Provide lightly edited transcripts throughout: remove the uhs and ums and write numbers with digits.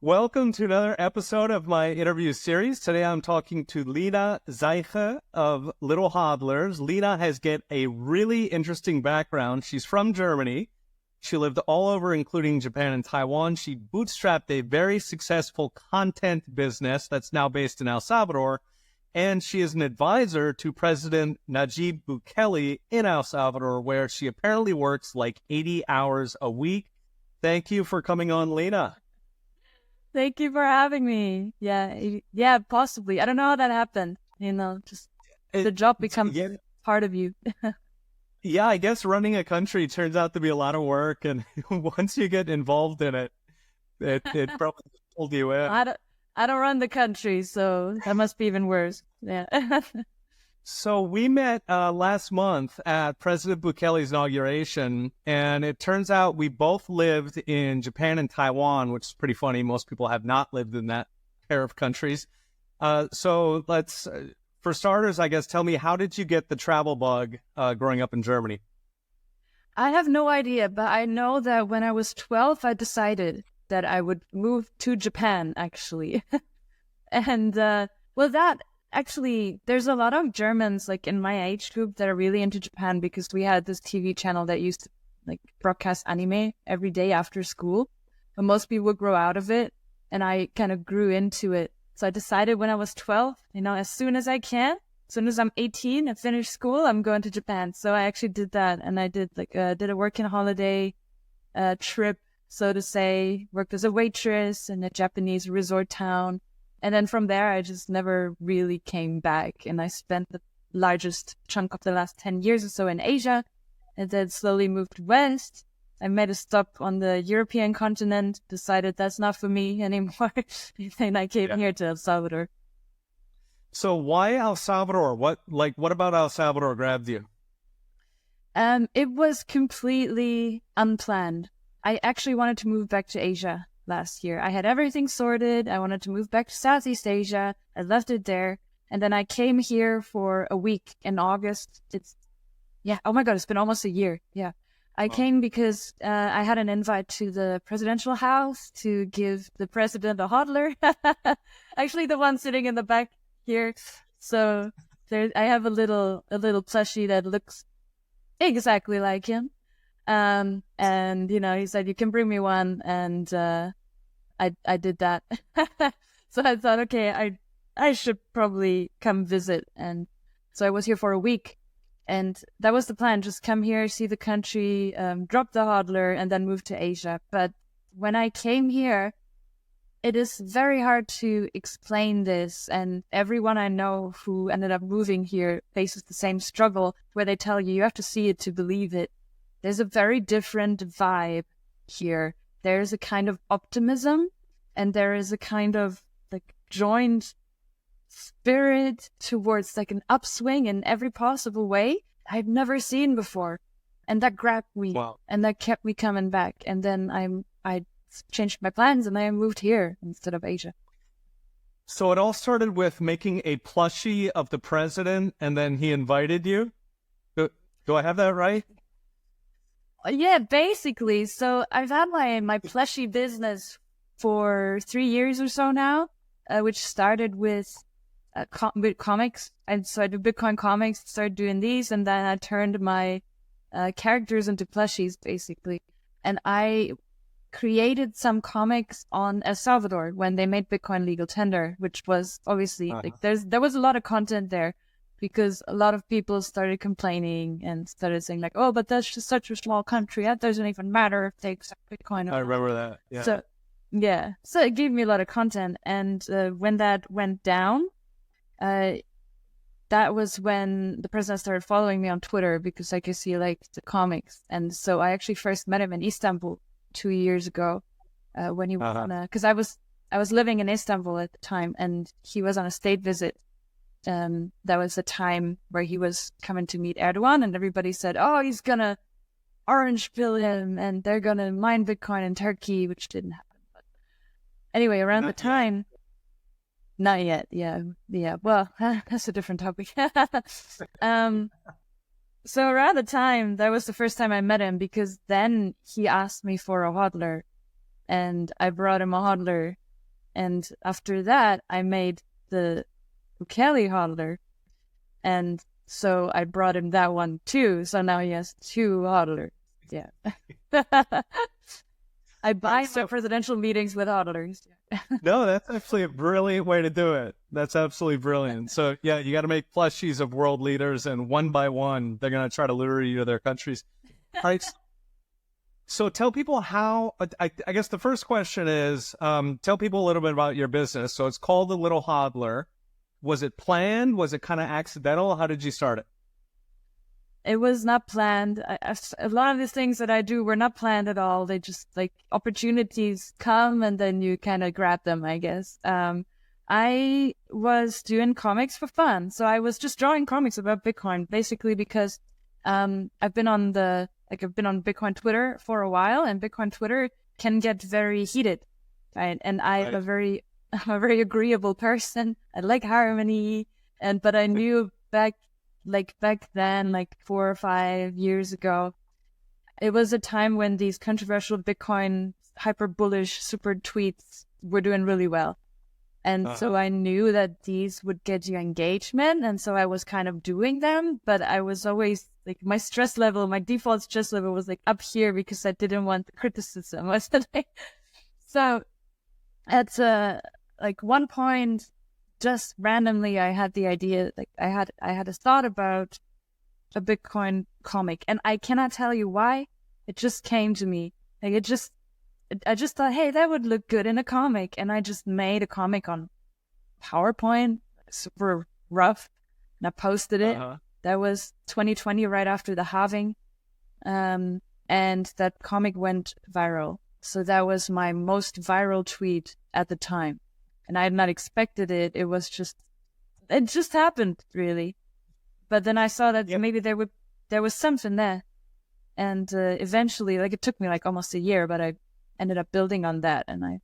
Welcome to another episode of my interview series. Today I'm talking to Lina Seiche of Little HODLers. Lina has got a really interesting background. She's from Germany. She lived all over, including Japan and Taiwan. She bootstrapped a very successful content business that's now based in El Salvador. And she is an advisor to President Najib Bukele in El Salvador, where she apparently works like 80 hours a week. Thank you for coming on, Lina. Thank you for having me. Yeah, possibly. I don't know how that happened. Just the job becomes part of you. Yeah, I guess running a country turns out to be a lot of work, and once you get involved in it, it probably pulled you in. I don't run the country, so that must be even worse. Yeah. So we met last month at President Bukele's inauguration, and it turns out we both lived in Japan and Taiwan, which is pretty funny. Most people have not lived in that pair of countries. So let's, for starters, I guess, tell me, how did you get the travel bug growing up in Germany? I have no idea, but I know that when I was 12, I decided that I would move to Japan, actually. And, actually, there's a lot of Germans, like, in my age group that are really into Japan because we had this TV channel that used to, like, broadcast anime every day after school. But most people would grow out of it, and I kind of grew into it. So I decided when I was 12, as soon as I can, as soon as I'm 18 and finish school, I'm going to Japan. So I actually did that, and I did, did a working holiday trip, so to say, worked as a waitress in a Japanese resort town. And then from there, I just never really came back. And I spent the largest chunk of the last 10 years or so in Asia, and then slowly moved west. I made a stop on the European continent, decided that's not for me anymore. And I came here to El Salvador. So why El Salvador? What about El Salvador grabbed you? It was completely unplanned. I actually wanted to move back to Asia last year. I had everything sorted. I wanted to move back to Southeast Asia. I left it there. And then I came here for a week in August. Oh my God, it's been almost a year. Yeah. I came because I had an invite to the presidential house to give the president a HODLer. Actually, the one sitting in the back here. So I have a little plushie that looks exactly like him. And, he said, you can bring me one. And I did that. So I thought, okay, I should probably come visit. And so I was here for a week. And that was the plan, just come here, see the country, drop the HODLer, and then move to Asia. But when I came here, it is very hard to explain this. And everyone I know who ended up moving here faces the same struggle, where they tell you have to see it to believe it. There's a very different vibe here. There's a kind of optimism, and there is a kind of like joined spirit towards like an upswing in every possible way I've never seen before. And that grabbed me. Wow. And that kept me coming back. And then I changed my plans and I moved here instead of Asia. So it all started with making a plushie of the president, and then he invited you? Do I have that right? Yeah, basically. So I've had my plushie business for 3 years or so now, which started with comics. And so I did Bitcoin comics, started doing these, and then I turned my characters into plushies, basically. And I created some comics on El Salvador when they made Bitcoin legal tender, which was obviously there was a lot of content there because a lot of people started complaining and started saying like, oh, but that's just such a small country. That doesn't even matter if they accept Bitcoin. I remember that. Yeah. So it gave me a lot of content. And when that went down, that was when the president started following me on Twitter because I could see like the comics. And so I actually first met him in Istanbul 2 years ago when he was on because I was living in Istanbul at the time, and he was on a state visit. That was the time where he was coming to meet Erdogan, and everybody said, oh, he's gonna orange pill him and they're gonna mine Bitcoin in Turkey, which didn't happen. But anyway, around the time, not yet. Yeah. Well, that's a different topic. So around the time, that was the first time I met him, because then he asked me for a HODLer, and I brought him a HODLer, And after that, I made the Bukele HODLer. And so I brought him that one too. So now he has 2 HODLers. Yeah. I buy my presidential meetings with HODLers. No, that's actually a brilliant way to do it. That's absolutely brilliant. So yeah, you got to make plushies of world leaders, and one by one, they're going to try to lure you to their countries. All right. So tell people how, I guess the first question is, tell people a little bit about your business. So it's called The Little HODLer. Was it planned? Was it kind of accidental? How did you start it? It was not planned. A lot of these things that I do were not planned at all. They just, like, opportunities come and then you kind of grab them, I guess. I was doing comics for fun. So I was just drawing comics about Bitcoin, basically because I've been on Bitcoin Twitter for a while, and Bitcoin Twitter can get very heated, right? And I'm a very agreeable person. I like harmony, but I knew back then, like 4 or 5 years ago, it was a time when these controversial Bitcoin hyper bullish super tweets were doing really well. And so I knew that these would get you engagement. And so I was kind of doing them, but I was always like, my default stress level was like up here because I didn't want the criticism. So at like one point, just randomly, I had the idea, like I had a thought about a Bitcoin comic, and I cannot tell you why. It just came to me. Like I just thought, hey, that would look good in a comic. And I just made a comic on PowerPoint, super rough, and I posted it. That was 2020, right after the halving. And that comic went viral. So that was my most viral tweet at the time. And I had not expected it. It just happened, really. But then I saw that maybe there was something there. And eventually, like, it took me like almost a year, but I ended up building on that, and I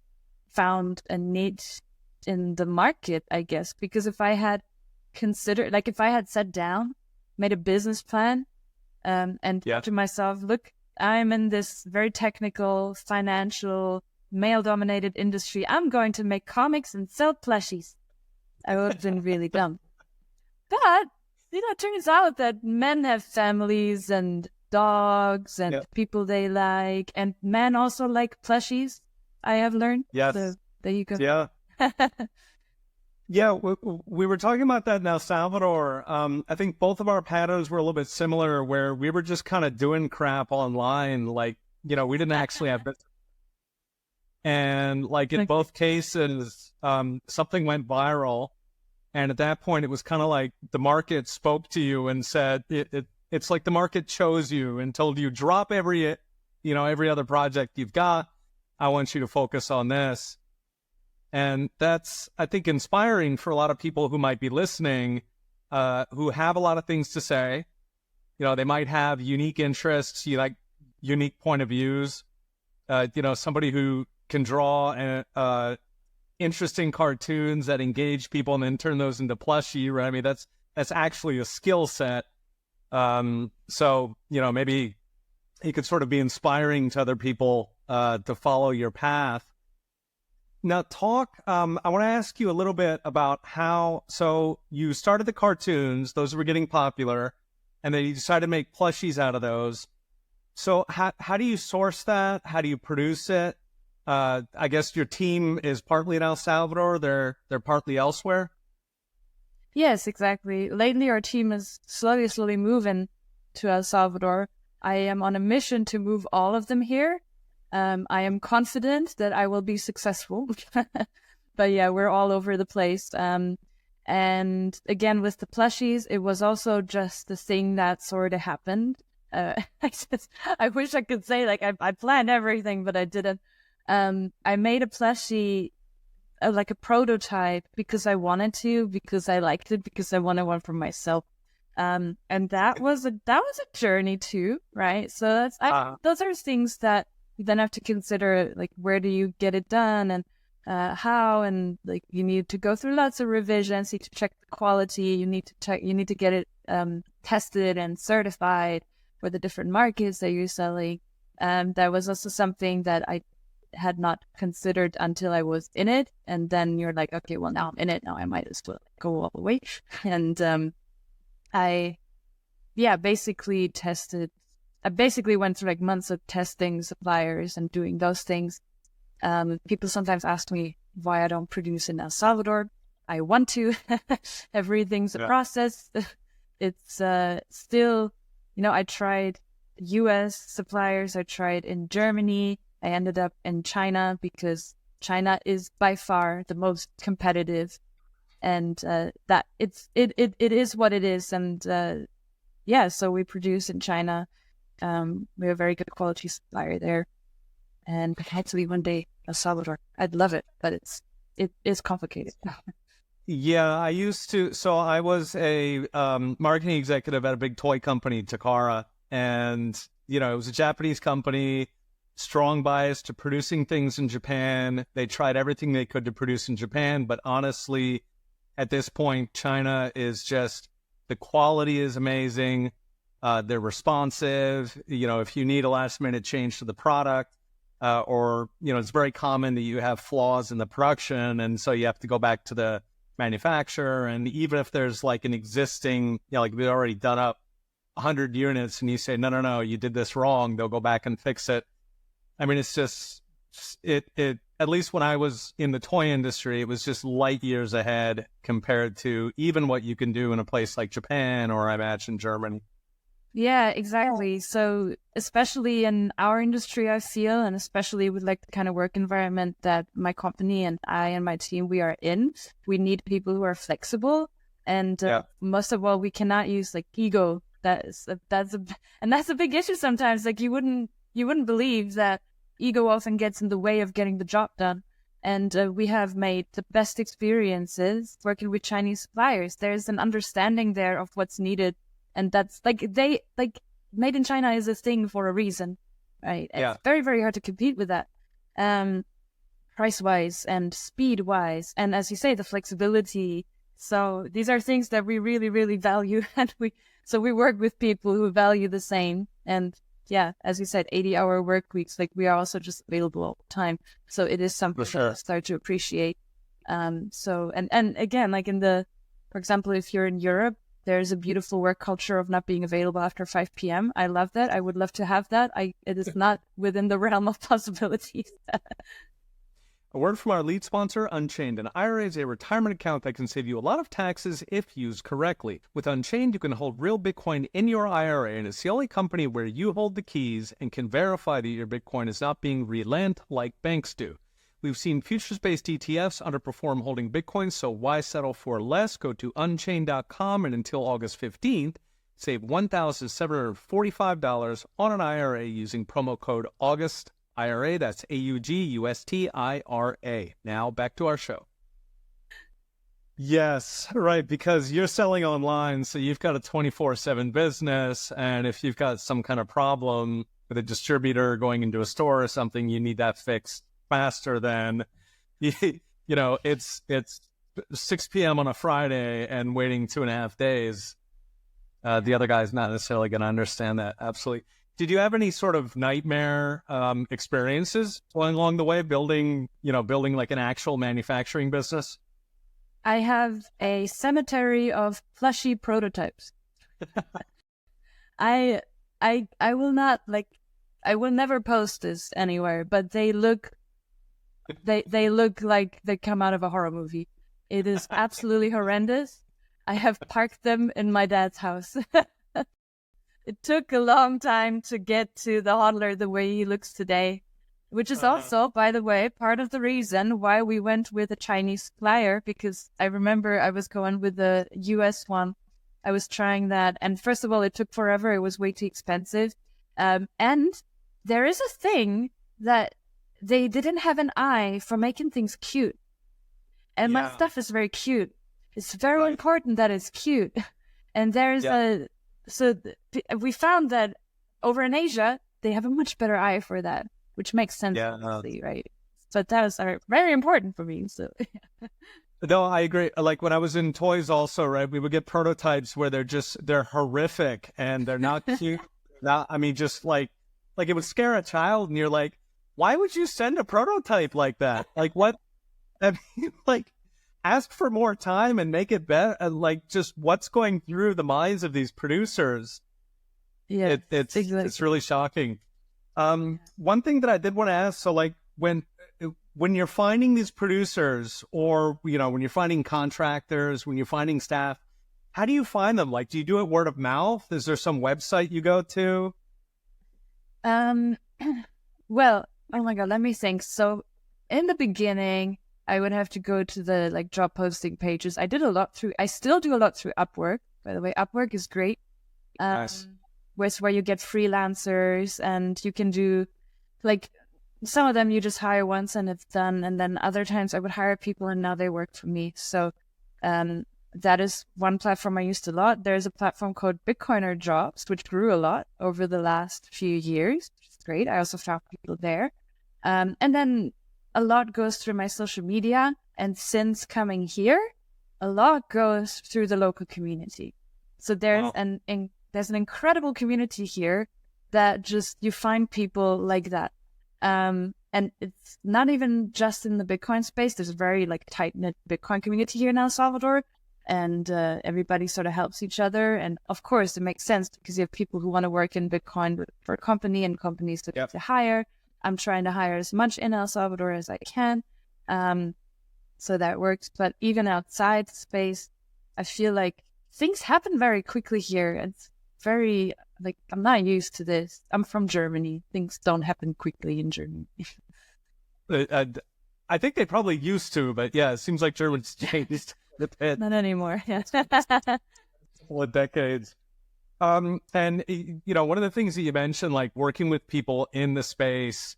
found a niche in the market, I guess, because if I had sat down, made a business plan, and thought to myself, look, I'm in this very technical, financial, male-dominated industry. I'm going to make comics and sell plushies. I would have been really dumb. But, it turns out that men have families and dogs and people they like, and men also like plushies, I have learned. Yes. So there you go. Yeah. Yeah, we were talking about that in El Salvador. I think both of our patterns were a little bit similar, where we were just kind of doing crap online. Like, we didn't actually have business. And like in both cases, something went viral. And at that point, it was kind of like the market spoke to you and said, it's like the market chose you and told you, drop every other project you've got. I want you to focus on this. And that's, I think, inspiring for a lot of people who might be listening, who have a lot of things to say. They might have unique interests, unique point of views. Somebody who can draw interesting cartoons that engage people and then turn those into plushie, right? I mean, that's actually a skill set. So, maybe you could sort of be inspiring to other people to follow your path. Now, I want to ask you a little bit about so you started the cartoons, those were getting popular, and then you decided to make plushies out of those. So how do you source that? How do you produce it? I guess your team is partly in El Salvador. They're partly elsewhere. Yes, exactly. Lately, our team is slowly moving to El Salvador. I am on a mission to move all of them here. I am confident that I will be successful. But yeah, we're all over the place. And again, with the plushies, it was also just the thing that sort of happened. I wish I could say like I planned everything, but I didn't. I made a plushie, like a prototype, because I wanted to, because I liked it, because I wanted one for myself. And that was a journey too, right? So those are things that you then have to consider, like, where do you get it done, and how, and like you need to go through lots of revisions, you need to check the quality, you need to get it tested and certified for the different markets that you're selling. That was also something that had not considered until I was in it. And then you're like, okay, well, now I'm in it. Now I might as well go all the way. And I basically went through like months of testing suppliers and doing those things. People sometimes ask me why I don't produce in El Salvador. I want to. Everything's a process. It's still, I tried US suppliers. I tried in Germany. I ended up in China because China is by far the most competitive, and that it is what it is. And so we produce in China. We're a very good quality supplier there, and hopefully one day El Salvador. I'd love it, but it is complicated. Yeah, I was a marketing executive at a big toy company, Takara, and, it was a Japanese company, strong bias to producing things in Japan. They tried everything they could to produce in Japan, but honestly, at this point, China is just, the quality is amazing. They're responsive. If you need a last minute change to the product, or, it's very common that you have flaws in the production, and so you have to go back to the manufacturer. And even if there's like an existing, like we've already done up 100 units and you say, no, you did this wrong, they'll go back and fix it. I mean, it's just, it at least when I was in the toy industry, it was just light years ahead compared to even what you can do in a place like Japan or I imagine Germany. Yeah, exactly. So especially in our industry, I feel, and especially with like the kind of work environment that my company and I and my team, we are in, we need people who are flexible. And most of all, we cannot use like ego. That's a big issue sometimes. Like you wouldn't believe that ego often gets in the way of getting the job done. And we have made the best experiences working with Chinese suppliers. There's an understanding there of what's needed. And that's made in China is a thing for a reason, right? Yeah. It's very, very hard to compete with that, price-wise and speed-wise. And as you say, the flexibility. So these are things that we really, really value. And we work with people who value the same. And yeah, as you said, 80-hour work weeks, like we are also just available all the time. So it is something that I start to appreciate. And again, like for example, if you're in Europe, there's a beautiful work culture of not being available after 5 p.m. I love that. I would love to have that. It is not within the realm of possibilities. A word from our lead sponsor, Unchained. An IRA is a retirement account that can save you a lot of taxes if used correctly. With Unchained, you can hold real Bitcoin in your IRA, and it's the only company where you hold the keys and can verify that your Bitcoin is not being relent like banks do. We've seen futures-based ETFs underperform holding Bitcoin, so why settle for less? Go to unchained.com and until August 15th, save $1,745 on an IRA using promo code AUGUSTIRA. That's AUGUSTIRA. Now back to our show. Yes, right, because you're selling online, so you've got a 24/7 business, and if you've got some kind of problem with a distributor going into a store or something, you need that fixed faster than, it's 6 p.m. on a Friday and waiting 2.5 days. The other guy's not necessarily going to understand that. Absolutely. Did you have any sort of nightmare experiences along the way building like an actual manufacturing business? I have a cemetery of plushie prototypes. I will not I will never post this anywhere, but they look like they come out of a horror movie. It is absolutely horrendous. I have parked them in my dad's house. It took a long time to get to the HODLer the way he looks today, which is also, by the way, part of the reason why we went with a Chinese supplier, because I remember I was going with the US one. I was trying that, and first of all, it took forever. It was way too expensive. And there is a thing that they didn't have an eye for making things cute. And my stuff is very cute. It's very important that it's cute. And there's we found that over in Asia, they have a much better eye for that, which makes sense, obviously, right? But that was very important for me. So, no, I agree. Like when I was in toys also, right, we would get prototypes where they're horrific and they're not cute. Just like it would scare a child and you're like, why would you send a prototype like that? Like what? I mean, like ask for more time and make it better. Like just what's going through the minds of these producers. Yeah, It's really shocking. One thing that I did want to ask, so like when you're finding these producers, or when you're finding contractors, when you're finding staff, how do you find them? Like, do you do it word of mouth? Is there some website you go to? Well, oh my God, let me think. So in the beginning, I would have to go to the like job posting pages. I still do a lot through Upwork. By the way, Upwork is great. Nice. Where you get freelancers, and you can do like some of them you just hire once and it's done. And then other times I would hire people and now they work for me. So that is one platform I used a lot. There's a platform called Bitcoiner Jobs, which grew a lot over the last few years, which is great. I also found people there. And then a lot goes through my social media. And since coming here, a lot goes through the local community. So there's there's an incredible community here that just, you find people like that. And it's not even just in the Bitcoin space. There's a very like tight-knit Bitcoin community here in El Salvador, and everybody sort of helps each other. And of course, it makes sense because you have people who want to work in Bitcoin for a company, and companies to hire. I'm trying to hire as much in El Salvador as I can. So that works. But even outside space, I feel like things happen very quickly here. It's very, like, I'm not used to this. I'm from Germany. Things don't happen quickly in Germany. I think they probably used to, but yeah, it seems like Germany's changed a bit. Not anymore. Yeah. Couple of decades. And one of the things that you mentioned, like working with people in the space,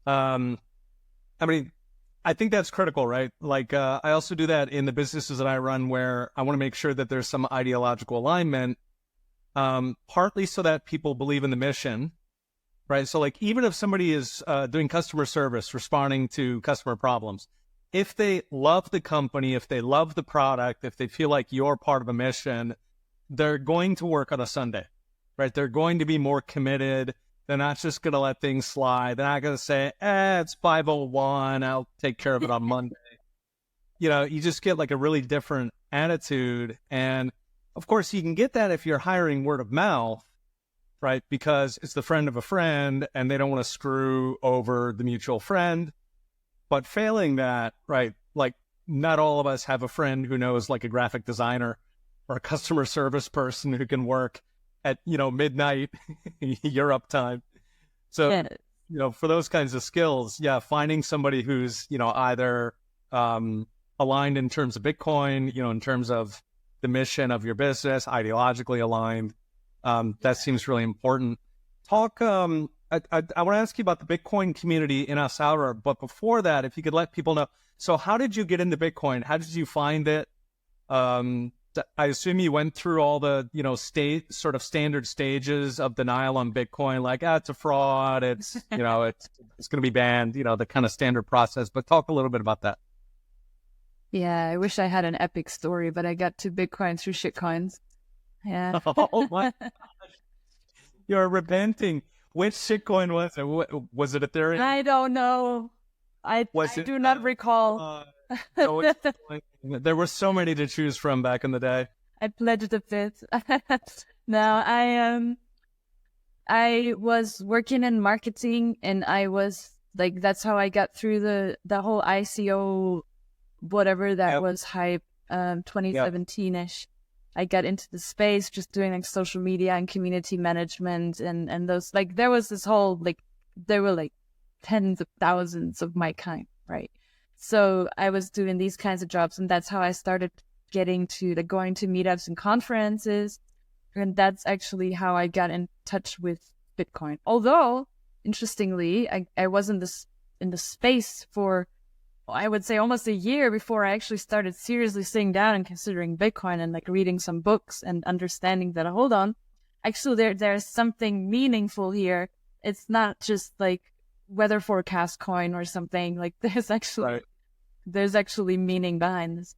I mean, I think that's critical, right? Like, I also do that in the businesses that I run, where I want to make sure that there's some ideological alignment, partly so that people believe in the mission, right? So like, even if somebody is doing customer service, responding to customer problems, if they love the company, if they love the product, if they feel like you're part of a mission, they're going to work on a Sunday, right? They're going to be more committed. They're not just going to let things slide. They're not going to say, it's 5:01, I'll take care of it on Monday. You just get like a really different attitude. And of course, you can get that if you're hiring word of mouth, right? Because it's the friend of a friend and they don't want to screw over the mutual friend. But failing that, right? Like, not all of us have a friend who knows like a graphic designer or a customer service person who can work at, midnight Europe time. So, for those kinds of skills, finding somebody who's, either aligned in terms of Bitcoin, in terms of the mission of your business, ideologically aligned, that seems really important. I want to ask you about the Bitcoin community in El Salvador, but before that, if you could let people know, so how did you get into Bitcoin? How did you find it? I assume you went through all the, sort of standard stages of denial on Bitcoin, like, it's a fraud, it's, it's going to be banned, the kind of standard process, but talk a little bit about that. Yeah, I wish I had an epic story, but I got to Bitcoin through shitcoins. Yeah. Oh my gosh. You're repenting. Which shitcoin was it? Was it Ethereum? I don't know. I do not recall. There were so many to choose from back in the day. I pledged a fifth. No, I was working in marketing, and I was like, that's how I got through the whole ICO, whatever that was hype, 2017-ish. I got into the space just doing like social media and community management and those, like, there was this whole, like, there were like tens of thousands of my kind, right? So I was doing these kinds of jobs, and that's how I started getting to going to meetups and conferences. And that's actually how I got in touch with Bitcoin. Although, interestingly, I was in the space for, I would say, almost a year before I actually started seriously sitting down and considering Bitcoin and like reading some books and understanding that, hold on, actually there's something meaningful here. It's not just like weather forecast coin or something. Like, there's actually meaning behind this.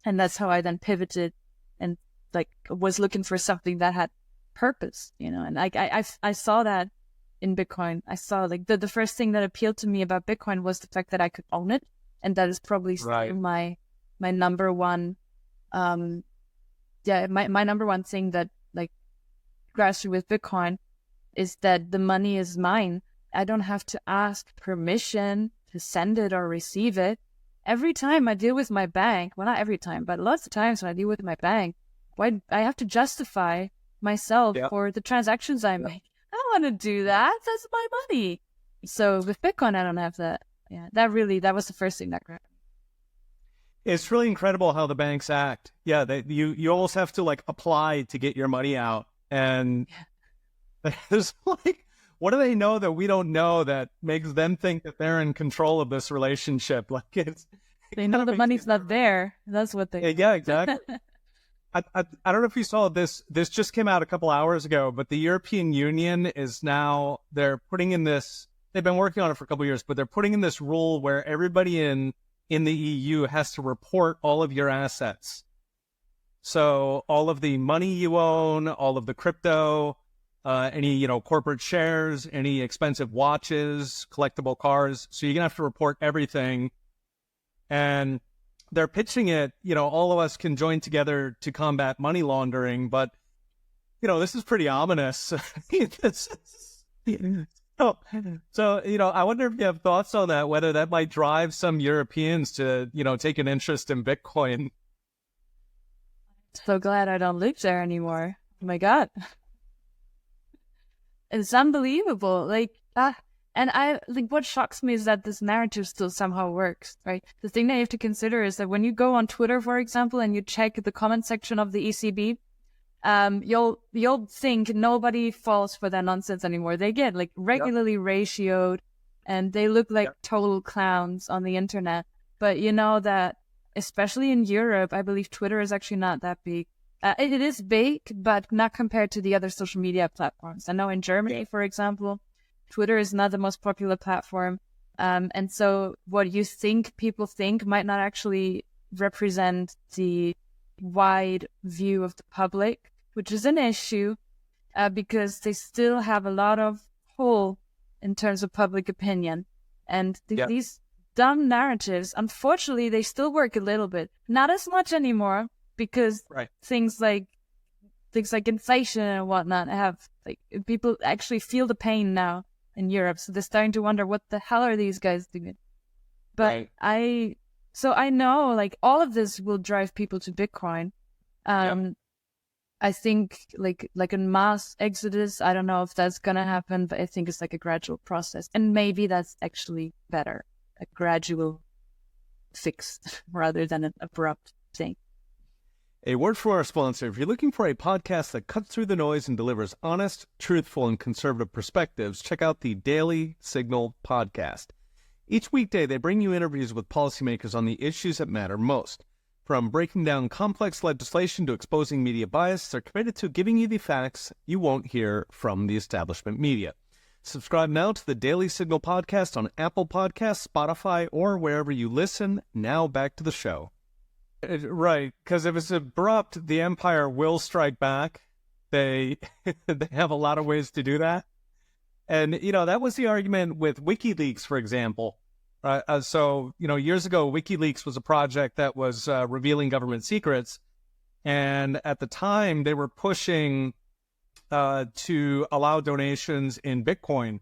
And that's how I then pivoted and like was looking for something that had purpose, and I saw that in Bitcoin. I saw like the first thing that appealed to me about Bitcoin was the fact that I could own it. And that is probably still my number one, my number one thing that like grabs me with Bitcoin is that the money is mine. I don't have to ask permission to send it or receive it. Every time I deal with my bank, well, not every time, but lots of times when I deal with my bank, I have to justify myself for the transactions I make. I don't want to do that. That's my money. So with Bitcoin, I don't have that. Yeah, that was the first thing that grabbed me. It's really incredible how the banks act. Yeah, you almost have to like apply to get your money out. And there's like, what do they know that we don't know that makes them think that they're in control of this relationship? Like they know the money's not there. That's what they. Yeah, exactly. I don't know if you saw this. This just came out a couple hours ago, but the European Union is now, they're putting in this, they've been working on it for a couple of years, but they're putting in this rule where everybody in the EU has to report all of your assets. So all of the money you own, all of the crypto, any, corporate shares, any expensive watches, collectible cars. So you're going to have to report everything. And they're pitching it, all of us can join together to combat money laundering, but, this is pretty ominous. So, I wonder if you have thoughts on that, whether that might drive some Europeans to, take an interest in Bitcoin. So glad I don't live there anymore. Oh my God. It's unbelievable. And what shocks me is that this narrative still somehow works, right? The thing that you have to consider is that when you go on Twitter, for example, and you check the comment section of the ECB, you'll think nobody falls for that nonsense anymore. They get regularly ratioed, and they look like total clowns on the internet. But you know that, especially in Europe, I believe Twitter is actually not that big. It is big, but not compared to the other social media platforms. I know in Germany, for example, Twitter is not the most popular platform. And so what you think people think might not actually represent the wide view of the public, which is an issue because they still have a lot of pull in terms of public opinion. And these dumb narratives, unfortunately, they still work a little bit. Not as much anymore because things like inflation and whatnot have, people actually feel the pain now in Europe. So they're starting to wonder, what the hell are these guys doing? But I know all of this will drive people to Bitcoin. I think like a mass exodus, I don't know if that's going to happen, but I think it's a gradual process. And maybe that's actually better, a gradual fix rather than an abrupt thing. A word from our sponsor. If you're looking for a podcast that cuts through the noise and delivers honest, truthful, and conservative perspectives, check out the Daily Signal podcast. Each weekday, they bring you interviews with policymakers on the issues that matter most. From breaking down complex legislation to exposing media bias, they're committed to giving you the facts you won't hear from the establishment media. Subscribe now to the Daily Signal podcast on Apple Podcasts, Spotify, or wherever you listen. Now back to the show. Right, because if it's abrupt, the empire will strike back. They have a lot of ways to do that. And, that was the argument with WikiLeaks, for example. So, years ago, WikiLeaks was a project that was revealing government secrets. And at the time, they were pushing to allow donations in Bitcoin.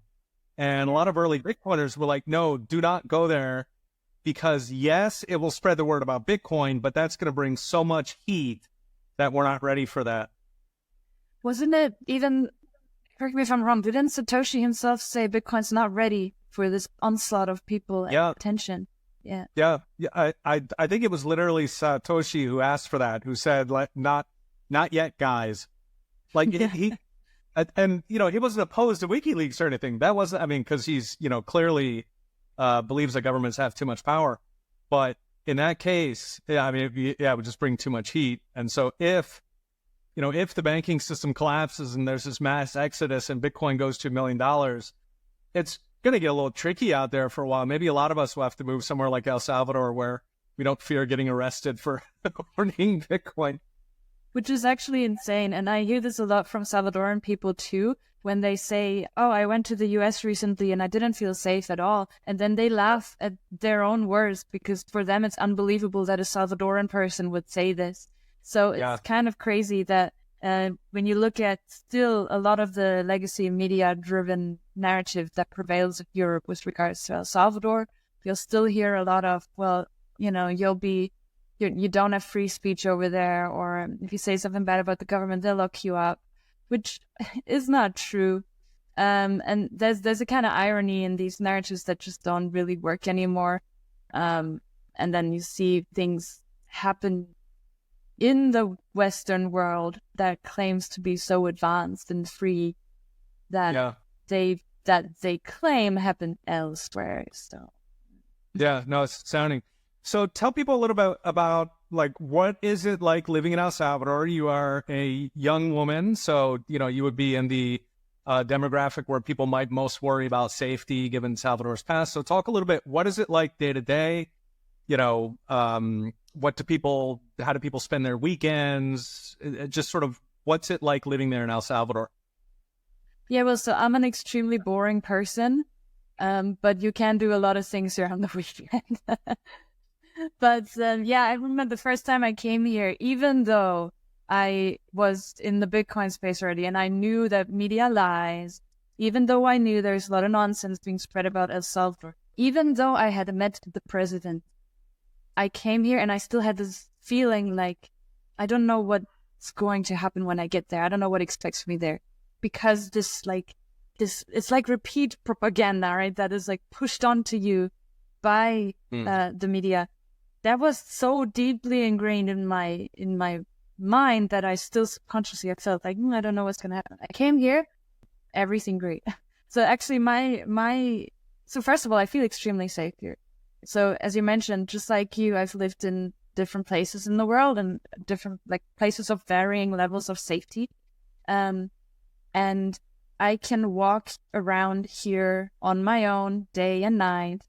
And a lot of early Bitcoiners were like, no, do not go there. Because, yes, it will spread the word about Bitcoin, but that's going to bring so much heat that we're not ready for that. Wasn't it even, correct me if I'm wrong, didn't Satoshi himself say Bitcoin's not ready for this onslaught of people and attention? Yeah. I think it was literally Satoshi who asked for that, who said, not yet, guys. He wasn't opposed to WikiLeaks or anything. That wasn't, because he's, clearly... believes that governments have too much power. But in that case, it would just bring too much heat. And so if the banking system collapses and there's this mass exodus and Bitcoin goes to $1 million, it's going to get a little tricky out there for a while. Maybe a lot of us will have to move somewhere like El Salvador where we don't fear getting arrested for owning Bitcoin. which is actually insane. And I hear this a lot from Salvadoran people too, when they say, oh, I went to the US recently and I didn't feel safe at all. And then they laugh at their own words because for them it's unbelievable that a Salvadoran person would say this. So it's kind of crazy that when you look at still a lot of the legacy media-driven narrative that prevails in Europe with regards to El Salvador, you'll still hear a lot of, well, you know, you don't have free speech over there, or if you say something bad about the government, they'll lock you up, which is not true. And there's a kind of irony in these narratives that just don't really work anymore. And then you see things happen in the Western world that claims to be so advanced and free that they claim happened elsewhere. So it's sounding. So tell people a little bit about like what is it like living in El Salvador? You are a young woman, so you know you would be in the demographic where people might most worry about safety given Salvador's past. So talk a little bit. What is it like day to day? You know, how do people spend their weekends? Just sort of what's it like living there in El Salvador? Yeah, well, so I'm an extremely boring person, but you can do a lot of things here on the weekend. But I remember the first time I came here, even though I was in the Bitcoin space already and I knew that media lies, even though I knew there's a lot of nonsense being spread about El Salvador, even though I had met the president, I came here and I still had this feeling like, I don't know what's going to happen when I get there. I don't know what expects me there. Because it's like repeat propaganda, right? That is like pushed onto you by the media. That was so deeply ingrained in my mind that I still subconsciously I felt like, I don't know what's going to happen. I came here, everything great. So actually so first of all, I feel extremely safe here. So as you mentioned, just like you, I've lived in different places in the world and different like places of varying levels of safety. And I can walk around here on my own day and night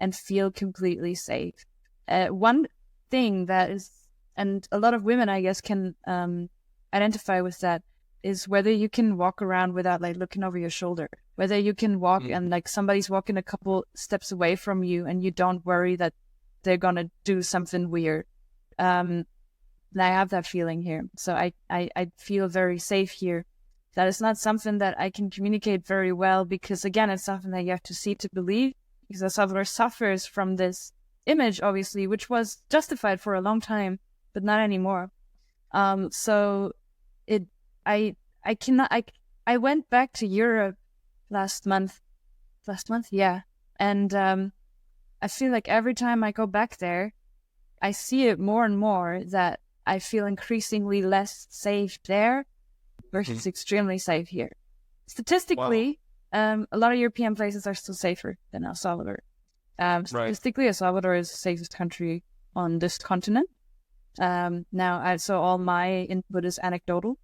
and feel completely safe. One thing that is, and a lot of women, I guess, can identify with that, is whether you can walk around without like looking over your shoulder, whether you can walk and like somebody's walking a couple steps away from you and you don't worry that they're going to do something weird. And I have that feeling here. So I feel very safe here. That is not something that I can communicate very well because, again, it's something that you have to see to believe because El Salvador suffers from this image, obviously, which was justified for a long time, but not anymore. So I went back to Europe last month, yeah. And I feel like every time I go back there, I see it more and more that I feel increasingly less safe there versus extremely safe here. Statistically, a lot of European places are still safer than El Salvador. Statistically, El Salvador is the safest country on this continent. So all my input is anecdotal,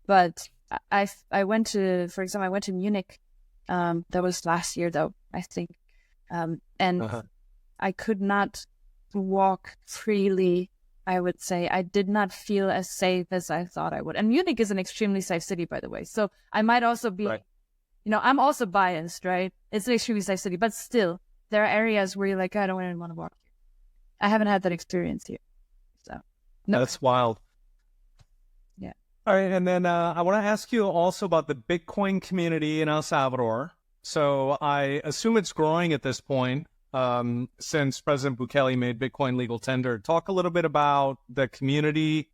but I went to, for example, I went to Munich. That was last year, though, I think, and I could not walk freely. I would say I did not feel as safe as I thought I would. And Munich is an extremely safe city, by the way. So I might also be, I'm also biased, right? It's an extremely safe city, but still, there are areas where you're like, I don't really want to walk here. I haven't had that experience here. So no. That's wild. Yeah. All right. And then I want to ask you also about the Bitcoin community in El Salvador. So I assume it's growing at this point. Since President Bukele made Bitcoin legal tender. Talk a little bit about the community.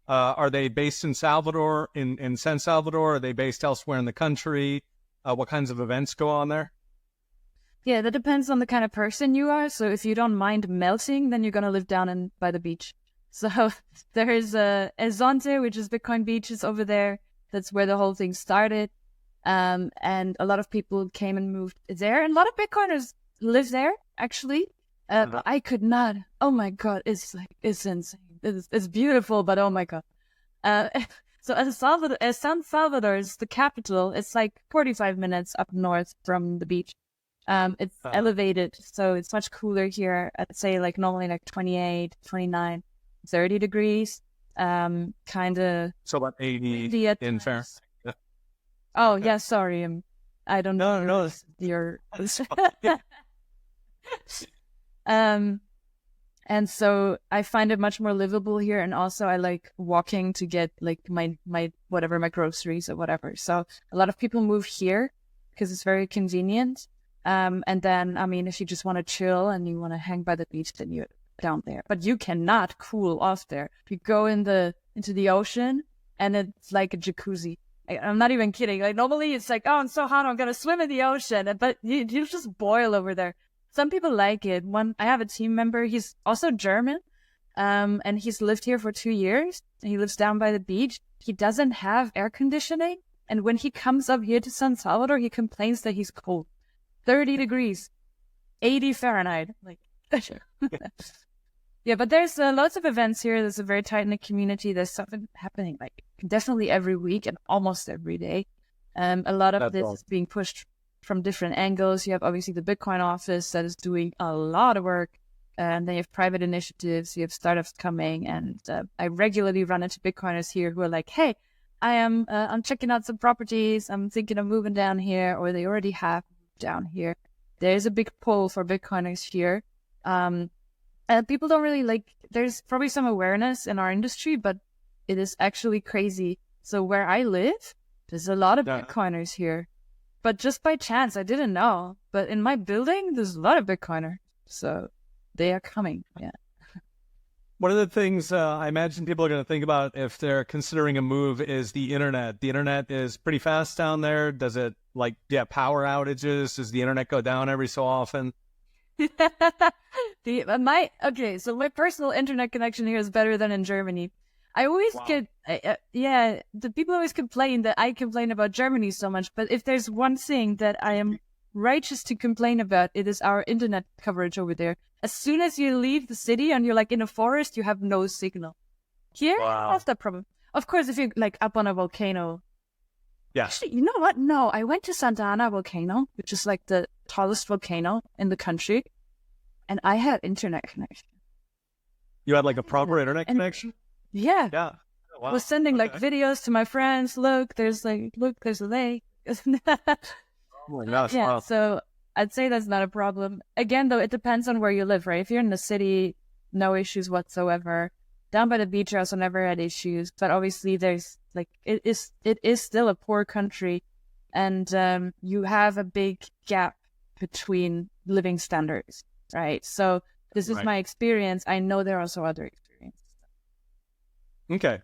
Are they based in Salvador, in San Salvador? Are they based elsewhere in the country? What kinds of events go on there? Yeah, that depends on the kind of person you are. So if you don't mind melting, then you're going to live down by the beach. So there is El Zonte, which is Bitcoin beaches over there. That's where the whole thing started. And a lot of people came and moved there. And a lot of Bitcoiners live there, actually. I could not. Oh my God, it's insane. It's beautiful, but oh my God. So San Salvador is the capital. It's like 45 minutes up north from the beach. It's elevated, so it's much cooler here. I'd say like normally like 28, 29, 30 degrees. kind of. So about 80 in Fahrenheit. Yeah. Oh Okay. yeah, sorry. I don't know No, your. that's fine. um, and so I find it much more livable here, and also I like walking to get like my whatever, my groceries or whatever. So a lot of people move here because it's very convenient. And then I mean, if you just want to chill and you want to hang by the beach, then you're down there. But you cannot cool off there. You go into the ocean, and it's like a jacuzzi. I'm not even kidding. Like normally it's like, oh, I'm so hot, I'm gonna swim in the ocean, but you just boil over there. Some people like it. I have a team member. He's also German, and he's lived here for 2 years. He lives down by the beach. He doesn't have air conditioning, and when he comes up here to San Salvador, he complains that he's cold. 30 degrees, 80 Fahrenheit. Like, yeah, but there's lots of events here. There's a very tight-knit community. There's something happening like definitely every week and almost every day. A lot of this is being pushed from different angles. You have obviously the Bitcoin office that is doing a lot of work. And then you have private initiatives. You have startups coming. And I regularly run into Bitcoiners here who are like, hey, I'm checking out some properties. I'm thinking of moving down here, or they already have moved down here. There's a big pull for Bitcoiners here. People don't really there's probably some awareness in our industry, but it is actually crazy. So where I live, there's a lot of Bitcoiners here. But just by chance, I didn't know. But in my building, there's a lot of Bitcoiners. So they are coming. Yeah. One of the things I imagine people are going to think about if they're considering a move is the internet. The internet is pretty fast down there. Does it power outages? Does the internet go down every so often? So my personal internet connection here is better than in Germany. I always get, the people always complain that I complain about Germany so much, but if there's one thing that I am righteous to complain about, it is our internet coverage over there. As soon as you leave the city and you're like in a forest, you have no signal. Here, that's the problem. Of course, if you're like up on a volcano. Yeah. Actually, you know what? No, I went to Santa Ana volcano, which is like the tallest volcano in the country, and I had internet connection. You had like a proper internet connection? Yeah. Yeah. Oh, wow. I was sending like videos to my friends. Look, there's a lake. Oh my gosh. Yeah. Wow. So I'd say that's not a problem. Again, though, it depends on where you live, right? If you're in the city, no issues whatsoever. Down by the beach, I also never had issues. But obviously, there's it is still a poor country, and you have a big gap between living standards, right? So this is my experience. I know there are also other experiences. Okay.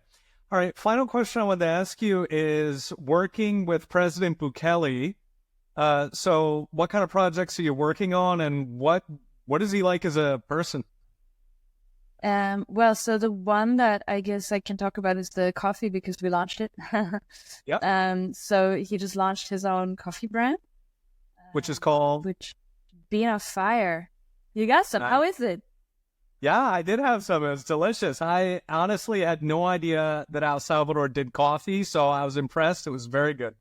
All right. Final question I wanted to ask you is working with President Bukele. So what kind of projects are you working on, and what is he like as a person? Well, so the one that I guess I can talk about is the coffee, because we launched it. Yeah. So he just launched his own coffee brand, which is called Bean of Fire. You got some? How is it? Yeah, I did have some. It was delicious. I honestly had no idea that El Salvador did coffee, so I was impressed. It was very good.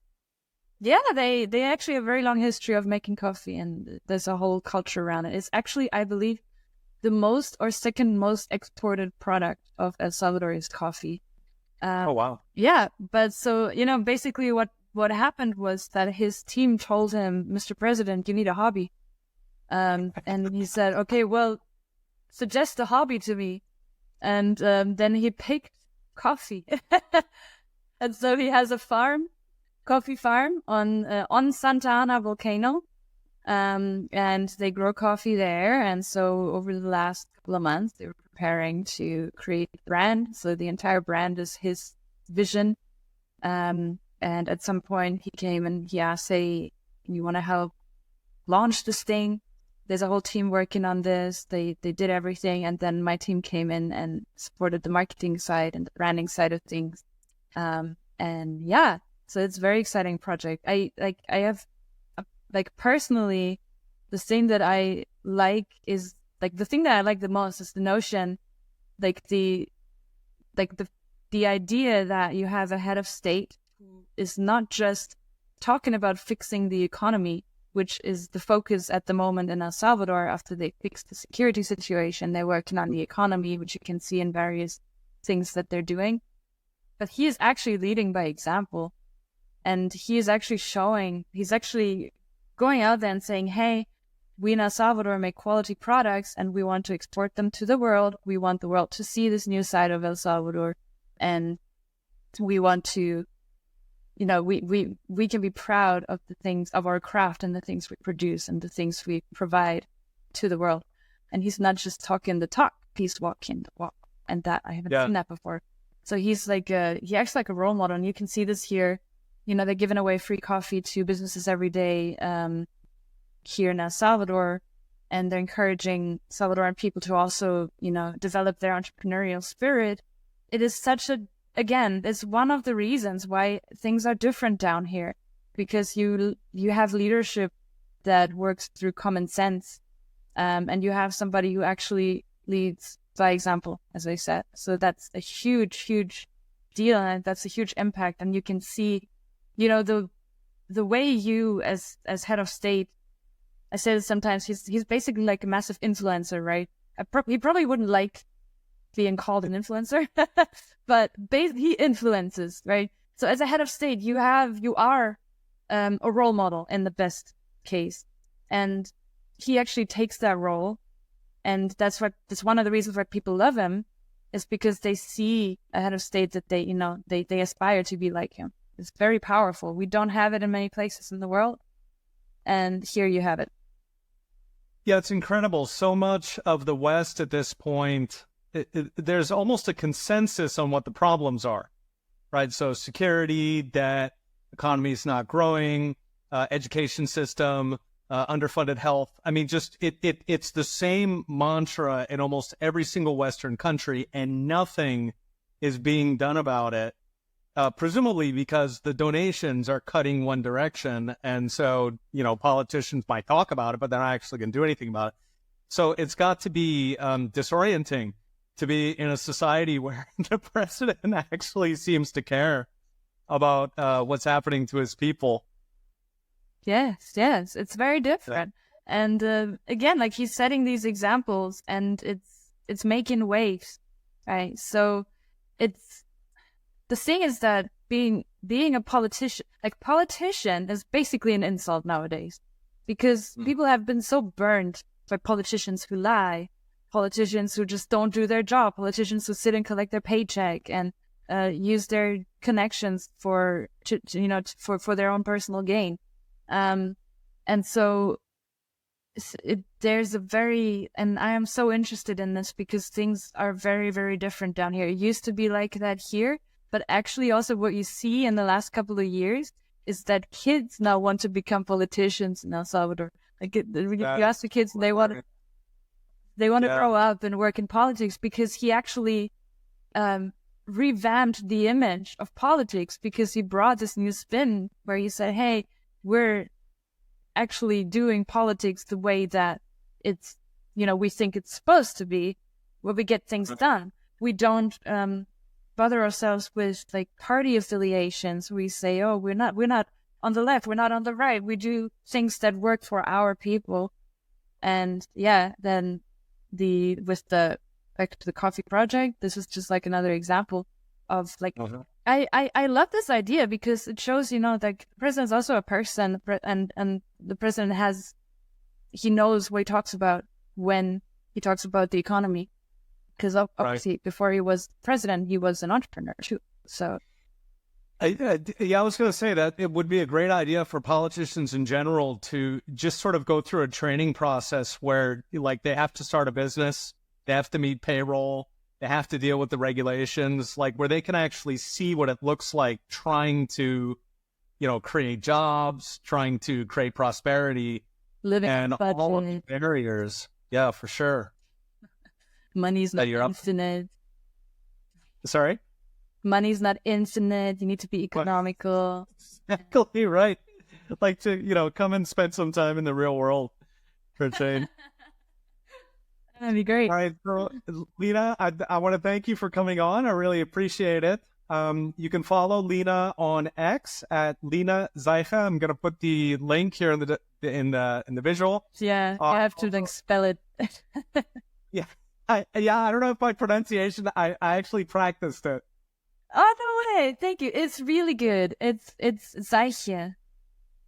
Yeah, they actually have a very long history of making coffee, and there's a whole culture around it. It's actually, I believe, the most or second most exported product of El Salvador is coffee. Oh, wow. Yeah, but so, basically what happened was that his team told him, Mr. President, you need a hobby. And he said, okay, well, suggest a hobby to me. And then he picked coffee. And so he has a coffee farm on Santa Ana volcano. And they grow coffee there. And so over the last couple of months, they were preparing to create a brand. So the entire brand is his vision. And at some point he came and he asked, hey, you want to help launch this thing? There's a whole team working on this. They did everything. And then my team came in and supported the marketing side and the branding side of things. And yeah, so it's a very exciting project. I have personally, the thing that I like is the thing that I like the most is the notion, the idea that you have a head of state who is not just talking about fixing the economy, which is the focus at the moment in El Salvador. After they fixed the security situation, they're working on the economy, which you can see in various things that they're doing. But he is actually leading by example. And he is actually he's actually going out there and saying, hey, we in El Salvador make quality products and we want to export them to the world. We want the world to see this new side of El Salvador. And we want to, we can be proud of the things of our craft and the things we produce and the things we provide to the world. And he's not just talking the talk, he's walking the walk. And that I haven't seen that before. So he's like, he acts like a role model. And you can see this here. They're giving away free coffee to businesses every day here in El Salvador. And they're encouraging Salvadoran people to also, develop their entrepreneurial spirit. It is it's one of the reasons why things are different down here. Because you have leadership that works through common sense. And you have somebody who actually leads by example, as I said. So that's a huge, huge deal. And that's a huge impact. And you can see, the way you as head of state, I say this sometimes, he's basically like a massive influencer, right? He probably wouldn't like being called an influencer, but he influences, right? So as a head of state, you are a role model in the best case. And he actually takes that role. And that's one of the reasons why people love him, is because they see a head of state that they aspire to be like him. It's very powerful. We don't have it in many places in the world. And here you have it. Yeah, it's incredible. So much of the West at this point, there's almost a consensus on what the problems are, right? So security, debt, economy is not growing, education system, underfunded health. I mean, just it's the same mantra in almost every single Western country, and nothing is being done about it. Presumably because the donations are cutting one direction. And so, politicians might talk about it, but they're not actually going to do anything about it. So it's got to be disorienting to be in a society where the president actually seems to care about what's happening to his people. Yes, it's very different. Yeah. And again, like, he's setting these examples and it's making waves, right? So the thing is that being a politician is basically an insult nowadays, because people have been so burned by politicians who lie, politicians who just don't do their job, politicians who sit and collect their paycheck and use their connections for their own personal gain. And so there's and I am so interested in this because things are very, very different down here. It used to be like that here. But actually also what you see in the last couple of years is that kids now want to become politicians in El Salvador. Like, you ask the kids, they want to grow up and work in politics, because he actually revamped the image of politics, because he brought this new spin where he said, hey, we're actually doing politics the way that it's, we think it's supposed to be, where we get things done. We don't bother ourselves with like party affiliations. We say, oh, we're not on the left, we're not on the right. We do things that work for our people. And then back to the coffee project, this is just like another example of like, I love this idea because it shows, that the president's also a person, and the president he knows what he talks about when he talks about the economy. Because obviously, before he was president, he was an entrepreneur too. So, I was going to say that it would be a great idea for politicians in general to just sort of go through a training process where, like, they have to start a business, they have to meet payroll, they have to deal with the regulations, like, where they can actually see what it looks like trying to, create jobs, trying to create prosperity, living and all of the barriers. Yeah, for sure. Money's not infinite. Sorry? Money's not infinite. You need to be economical. Exactly right. Like to, come and spend some time in the real world for a change. That'd be great. All right, so, Lina, I want to thank you for coming on. I really appreciate it. You can follow Lina on X at Lina Seiche. I'm going to put the link here in the visual. Yeah, I have to spell it. Yeah. I don't know if my pronunciation, I actually practiced it. Oh, no way. Thank you. It's really good. It's Seiche.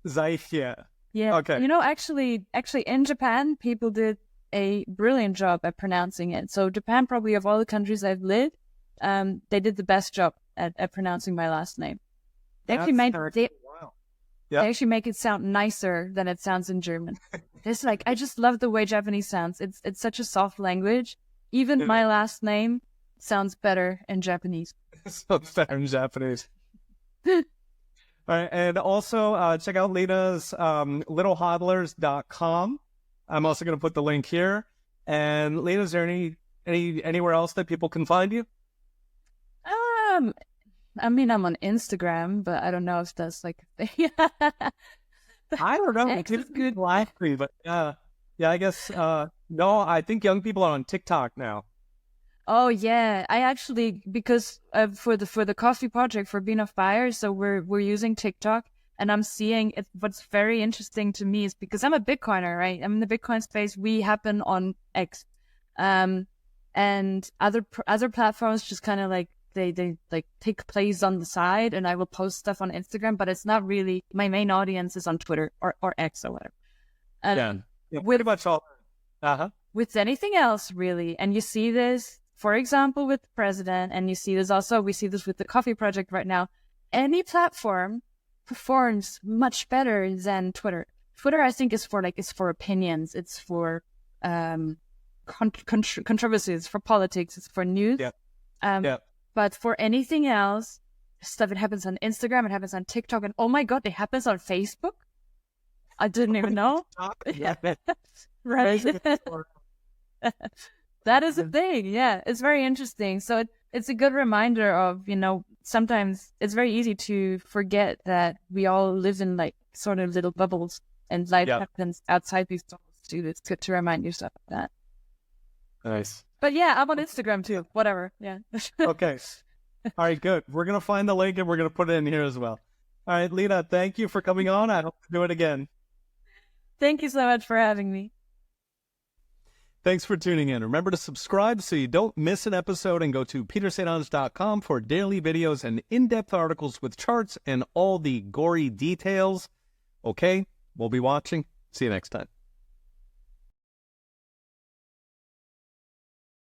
Seiche. Yeah. Okay. You know, actually in Japan, people did a brilliant job at pronouncing it. So Japan, probably of all the countries I've lived, they did the best job at pronouncing my last name. They actually they actually make it sound nicer than it sounds in German. It's like, I just love the way Japanese sounds. It's such a soft language. Even my last name sounds better in Japanese. Sounds better in Japanese. All right, and also check out Lina's HODLers.com. I'm also going to put the link here. And Lina, is there anywhere else that people can find you? I mean, I'm on Instagram, but I don't know if that's like a thing. I don't know. X is good. Likely, but yeah, I guess no. I think young people are on TikTok now. Oh yeah, I actually, because for the coffee project for Bean of Fire, so we're using TikTok, and I'm seeing it. What's very interesting to me is because I'm a Bitcoiner, right? I'm in the Bitcoin space. We happen on X, and other platforms just kind of like they like take place on the side, and I will post stuff on Instagram, but it's not really my main audience is on Twitter or X or whatever. Yeah, pretty much all. With anything else, really, and you see this, for example, with the president, and you see this also, we see this with the coffee project right now. Any platform performs much better than Twitter. Twitter, I think, is for opinions. It's for controversies, for politics. It's for news. But for anything else, stuff, it happens on Instagram, it happens on TikTok, and oh my God, it happens on Facebook. I didn't even know. Right. That is a thing. Yeah, it's very interesting. So it's a good reminder of, sometimes it's very easy to forget that we all live in like sort of little bubbles, and life happens outside these bubbles too. It's good to remind yourself of that. Nice. But yeah, I'm on Instagram too. Whatever. Yeah. Okay. All right, good. We're going to find the link and we're going to put it in here as well. All right, Lina, thank you for coming on. I hope to do it again. Thank you so much for having me. Thanks for tuning in. Remember to subscribe so you don't miss an episode, and go to petersaintonge.com for daily videos and in-depth articles with charts and all the gory details. Okay, we'll be watching. See you next time.